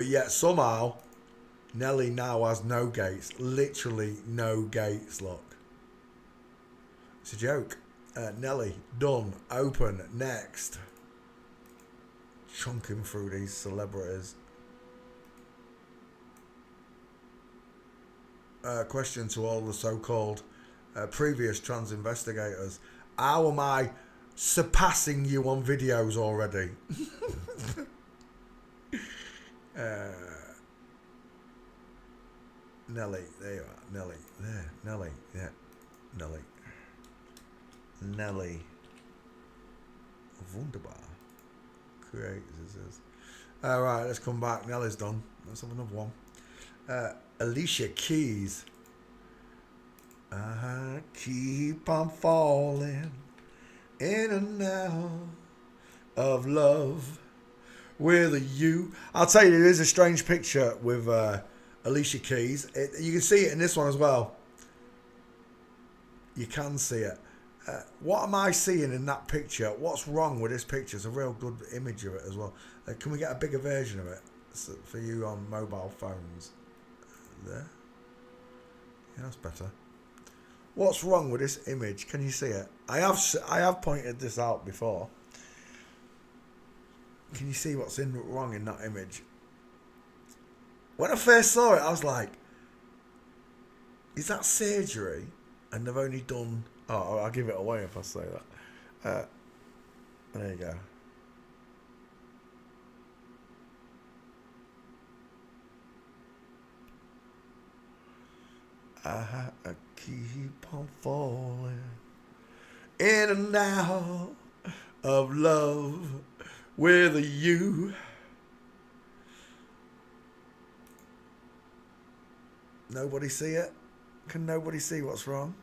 But yet somehow Nelly now has no gates. Literally no gates, look. It's a joke. Nelly, done. Open. Next. Chunking through these celebrities. Question to all the so-called previous trans investigators. How am I surpassing you on videos already? Nelly, there you are. Nelly, there. Nelly, yeah. Nelly. Nelly. Wunderbar. Great, this is. Alright, let's come back. Nelly's done. Let's have another one. Alicia Keys. I keep on falling in and out of love with you. I'll tell you, there is a strange picture with Alicia Keys. You can see it in this one as well. You can see it. What am I seeing in that picture? What's wrong with this picture? It's a real good image of it as well. Can we get a bigger version of it for you on mobile phones? There. Yeah, that's better. What's wrong with this image? Can you see it? I have pointed this out before. Can you see what's wrong in that image? When I first saw it, I was like, is that surgery? And they've only done... Oh, I'll give it away if I say that. There you go. I keep on falling in and out of love with you. Nobody see it? Can nobody see what's wrong?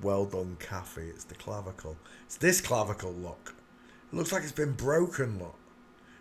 Well done, Kathy. It's the clavicle. It's this clavicle, look. It looks like it's been broken, look.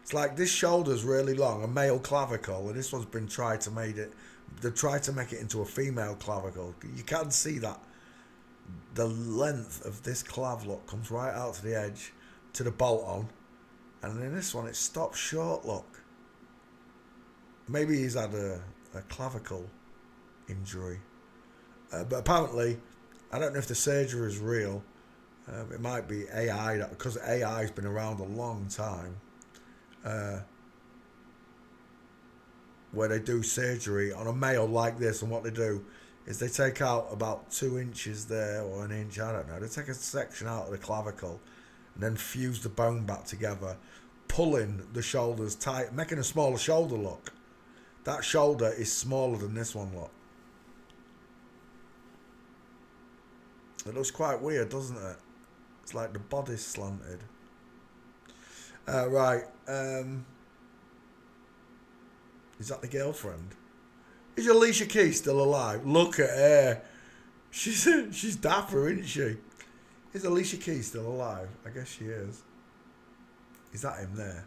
It's like this shoulder's really long, a male clavicle, and this one's been tried to make it. They've tried to make it into a female clavicle. You can see that. The length of this clav, look, comes right out to the edge, to the bolt on. And in this one, it stops short, look. Maybe he's had a clavicle injury. But apparently, I don't know if the surgery is real. It might be AI, because AI has been around a long time. Where they do surgery on a male like this, and what they do is they take out about 2 inches there, or an inch, I don't know. They take a section out of the clavicle and then fuse the bone back together, pulling the shoulders tight, making a smaller shoulder, look. That shoulder is smaller than this one, look. It looks quite weird, doesn't it? It's like the body's slanted. Right. Is that the girlfriend? Is Alicia Keys still alive? Look at her. She's dapper, isn't she? Is Alicia Keys still alive? I guess she is. Is that him there?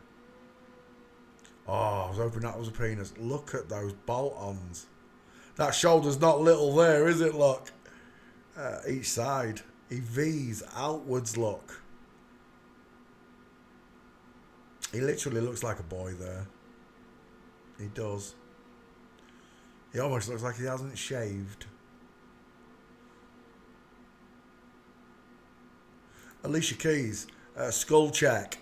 Oh, I was hoping that was a penis. Look at those bolt-ons. That shoulder's not little there, is it, look? Each side. He V's outwards, look. He literally looks like a boy there. He does. He almost looks like he hasn't shaved. Alicia Keys, skull check.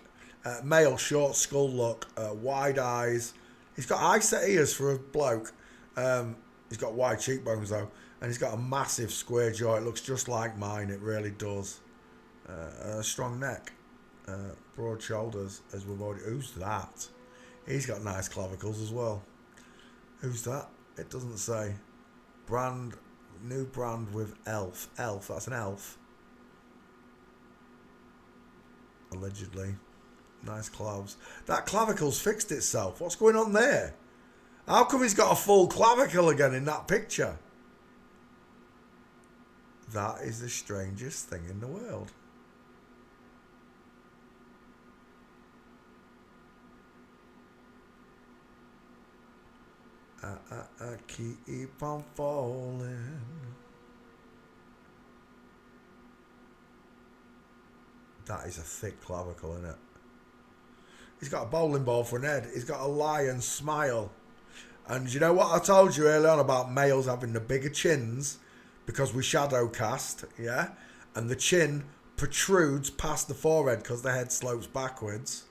Male, short skull look, wide eyes. He's got eye set ears for a bloke. He's got wide cheekbones though. And he's got a massive square jaw. It looks just like mine. It really does. A strong neck. Broad shoulders, as we've already... Who's that? He's got nice clavicles as well. Who's that? It doesn't say. Brand... New brand with elf. Elf. That's an elf. Allegedly. Nice clavs. That clavicle's fixed itself. What's going on there? How come he's got a full clavicle again in that picture? That is the strangest thing in the world. I keep on falling. That is a thick clavicle, isn't it? He's got a bowling ball for an head. He's got a lion smile. And you know what I told you earlier on about males having the bigger chins because we shadow cast, yeah? And the chin protrudes past the forehead because the head slopes backwards.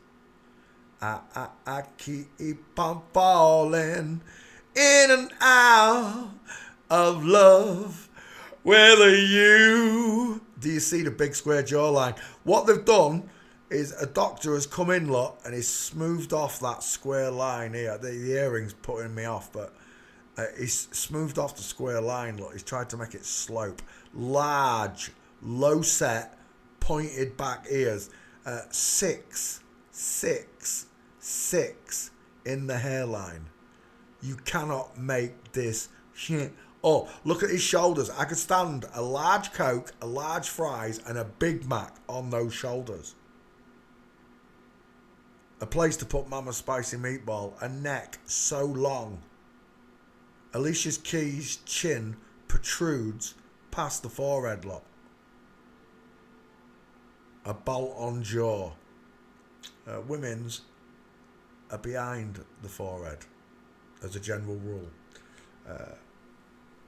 I keep on falling in and out of love with you. Do you see the big square jawline? What they've done is a doctor has come in, look, and he's smoothed off that square line here. The earring's putting me off, but he's smoothed off the square line, look. He's tried to make it slope. Large, low set, pointed back ears. 6 in the hairline. You cannot make this shit. Oh, look at his shoulders. I could stand a large Coke, a large fries, and a Big Mac on those shoulders. A place to put Mama's spicy meatball. A neck so long. Alicia Keys' chin protrudes past the forehead, look. A bolt-on jaw. Women's are behind the forehead, as a general rule.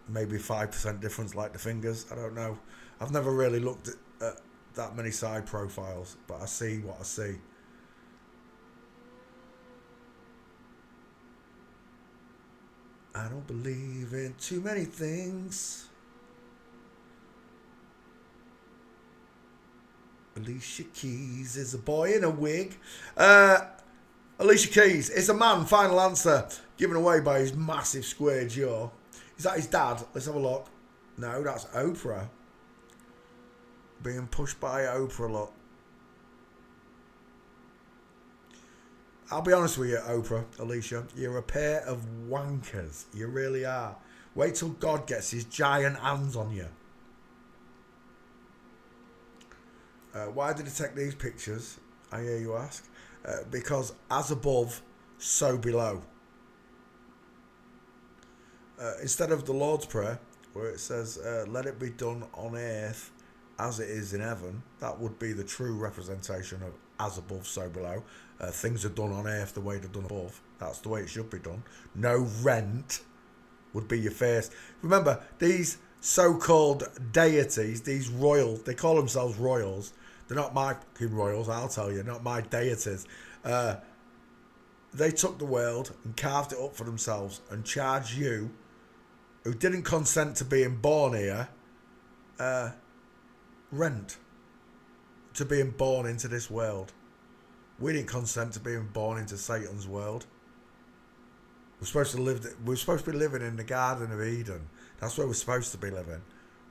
Maybe 5% difference like the fingers. I don't know. I've never really looked at that many side profiles, but I see what I see. I don't believe in too many things. Alicia Keys is a boy in a wig. Alicia Keys is a man, final answer, given away by his massive square jaw. Is that his dad? Let's have a look. No, that's Oprah. Being pushed by Oprah, look. I'll be honest with you, Oprah, Alicia. You're a pair of wankers. You really are. Wait till God gets his giant hands on you. Why did he take these pictures? I hear you ask. Because as above, so below. Instead of the Lord's Prayer, where it says, let it be done on earth as it is in heaven, that would be the true representation of as above, so below. Things are done on earth the way they're done above. That's the way it should be done. No rent would be your first. Remember, these so-called deities, these royal, they call themselves royals. They're not my fucking royals, I'll tell you, not my deities. They took the world and carved it up for themselves and charged you, who didn't consent to being born here, rent to being born into this world. We didn't consent to being born into Satan's world. We're supposed to be living in the Garden of Eden. That's where we're supposed to be living.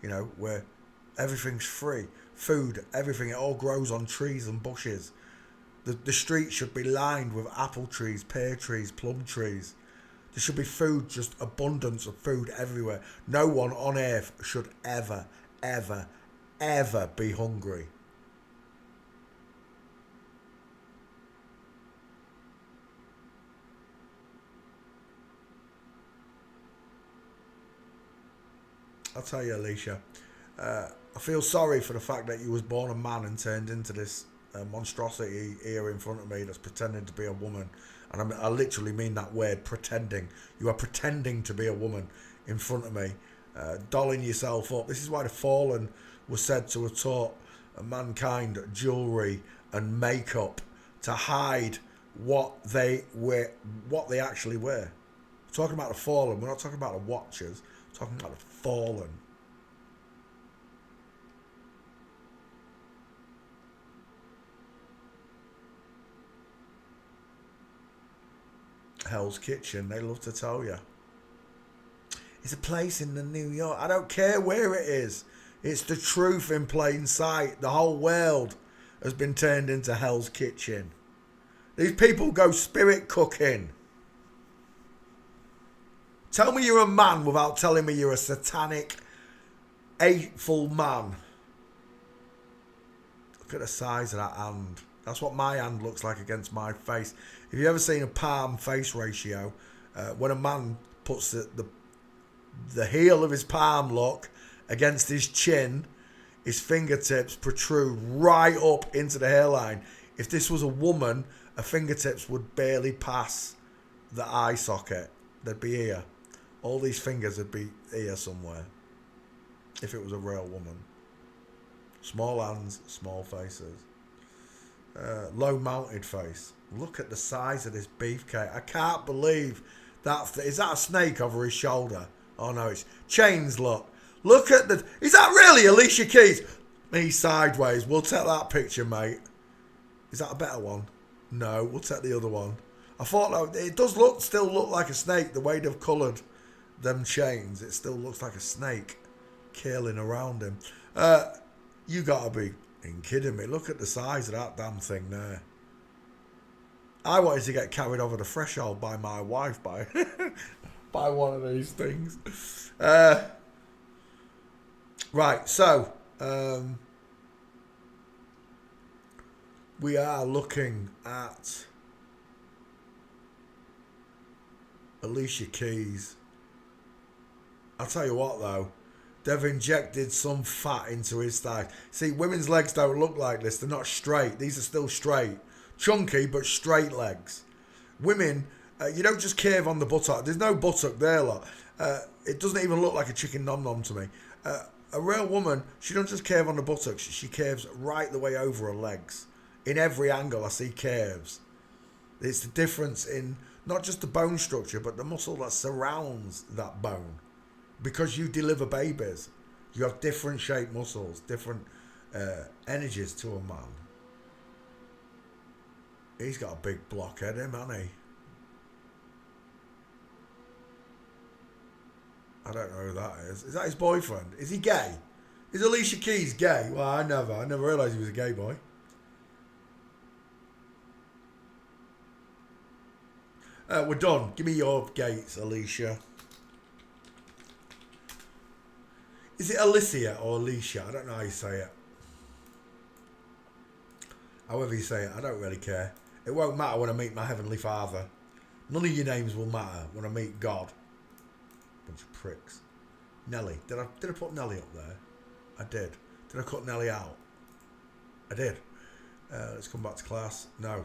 You know, where everything's free. Food, everything, it all grows on trees and bushes. The streets should be lined with apple trees, pear trees, plum trees. There should be food, just abundance of food everywhere. No one on earth should ever, ever, ever be hungry. I'll tell you, Alicia, I feel sorry for the fact that you was born a man and turned into this monstrosity here in front of me that's pretending to be a woman. And I literally mean that word, pretending. You are pretending to be a woman in front of me, dolling yourself up. This is why the fallen was said to have taught mankind jewellery and makeup to hide what they actually were. We're talking about the fallen. We're not talking about the watchers. We're talking about the fallen. Hell's Kitchen, they love to tell you. It's a place in the New York. I don't care where it is. It's the truth in plain sight. The whole world has been turned into Hell's Kitchen. These people go spirit cooking. Tell me you're a man without telling me you're a satanic, hateful man. Look at the size of that hand. That's what my hand looks like against my face. Have you ever seen a palm face ratio? When a man puts the heel of his palm, look, against his chin, His fingertips protrude right up into the hairline. If this was a woman, her fingertips would barely pass the eye socket. They'd be here. All these fingers would be here somewhere. If it was a real woman. Small hands, small faces. Low mounted face. Look at the size of this beefcake. I can't believe that. Is that a snake over his shoulder? Oh no, it's chains. Look at the. Is that really Alicia Keys? Me sideways. We'll take that picture, mate. Is that a better one? No, we'll take the other one. I thought that it does still look like a snake the way they've coloured them chains. It still looks like a snake curling around him. You gotta be kidding me. Look at the size of that damn thing there. I wanted to get carried over the threshold by my wife by by one of these things. Right, so we are looking at Alicia Keys. I'll tell you what though, they've injected some fat into his thighs. See, women's legs don't look like this. They're not straight. These are still straight. Chunky, but straight legs. Women, you don't just curve on the buttock. There's no buttock there, lot. It doesn't even look like a chicken nom-nom to me. A real woman, she don't just curve on the buttocks. She curves right the way over her legs. In every angle, I see curves. It's the difference in not just the bone structure, but the muscle that surrounds that bone. Because you deliver babies, you have different shaped muscles, different energies to a man. He's got a big blockhead, him, hasn't he? I don't know who that is. Is that his boyfriend? Is he gay? Is Alicia Keys gay? Well, I never realised he was a gay boy. We're done. Give me your gates, Alicia. Is it Alicia or Alicia? I don't know how you say it. However you say it, I don't really care. It won't matter when I meet my Heavenly Father. None of your names will matter when I meet God. Bunch of pricks. Nelly. Did I put Nelly up there? I did. Did I cut Nelly out? I did. Let's come back to class. No.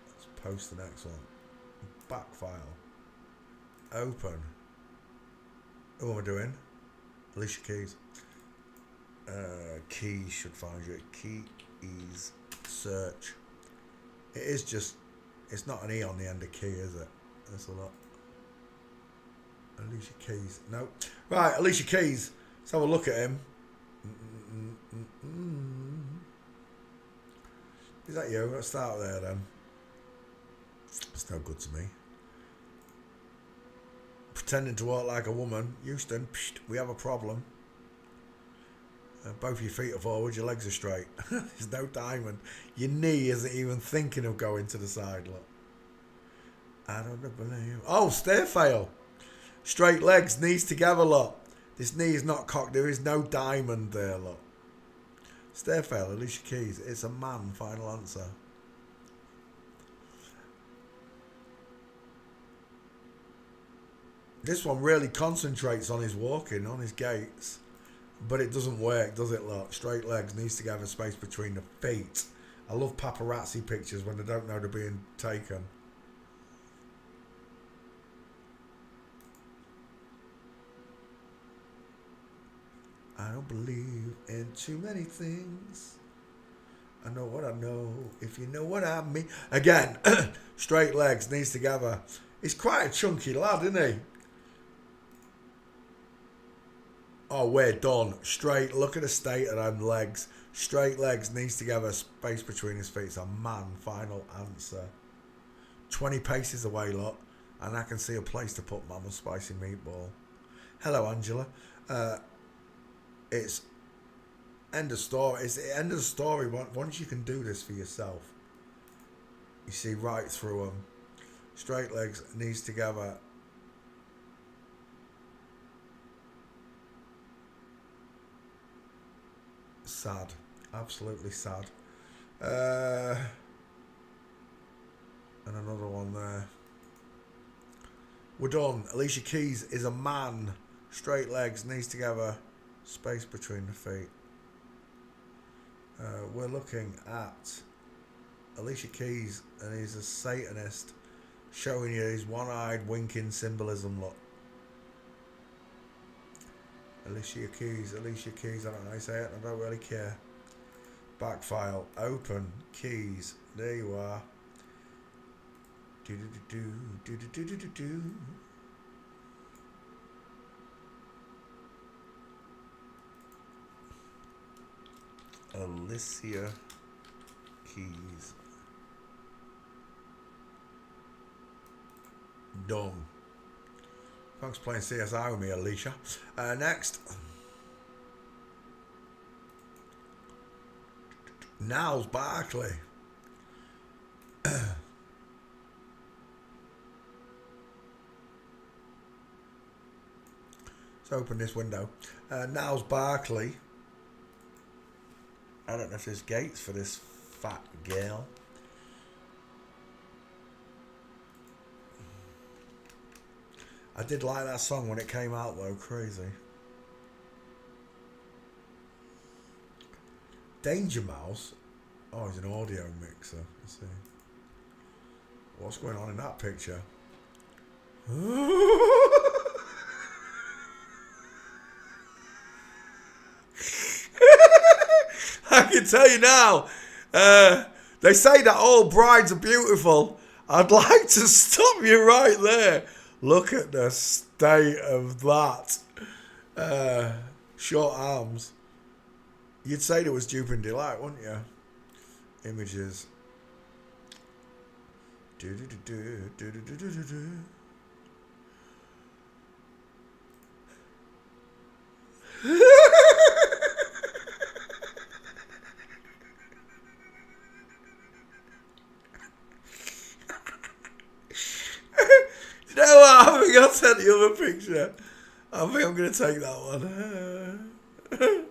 Let's post the next one. Back file. Open. Who am I doing? Alicia Keys. Keys should find you. Keys. Search. It is just. It's not an E on the end of key, is it? That's a lot. Alicia Keys. No. Right, Alicia Keys. Let's have a look at him. Is that you? Let's start there then. It's no good to me. Pretending to walk like a woman. Houston, psht, we have a problem. Both your feet are forward, your legs are straight. There's no diamond. Your knee isn't even thinking of going to the side, look. I don't believe. Oh, stair fail. Straight legs, knees together, look. This knee is not cocked. There is no diamond there, look. Stair fail, Alicia Keys. It's a man, final answer. This one really concentrates on his walking, on his gaits. But it doesn't work, does it, look? Straight legs, knees together, space between the feet. I love paparazzi pictures when they don't know they're being taken. I don't believe in too many things. I know what I know, if you know what I mean. Again, straight legs, knees together. He's quite a chunky lad, isn't he? Oh, we're done. Straight, look at the state of them legs. Straight legs, knees together, space between his feet. It's a man, final answer. 20 paces away, look. And I can see a place to put Mama's spicy meatball. Hello, Angela. It's end of story. It's the end of the story. Once you can do this for yourself, you see right through them. Straight legs, knees together. Sad. Absolutely sad. And another one there. We're done. Alicia Keys is a man. Straight legs, knees together. Space between the feet. We're looking at Alicia Keys, and he's a Satanist, showing you his one-eyed winking symbolism look. Alicia Keys, I don't know how you say it, I don't really care. Back file, open, keys, there you are. Do do do do do do do do do. Alicia Keys. Done. Thanks for playing CSI with me, Alicia. Next. Niles Barkley. Let's open this window. Niles Barkley. I don't know if there's gates for this fat girl. I did like that song when it came out though, crazy. Danger Mouse. Oh, he's an audio mixer. Let's see. What's going on in that picture? I can tell you now. They say that all brides are beautiful. I'd like to stop you right there. Look at the state of that. Short arms. You'd say there was Dupe and Delight, wouldn't you? Images. Do do do do do do do do do. You know what? I think I'll send the other picture. I think I'm going to take that one.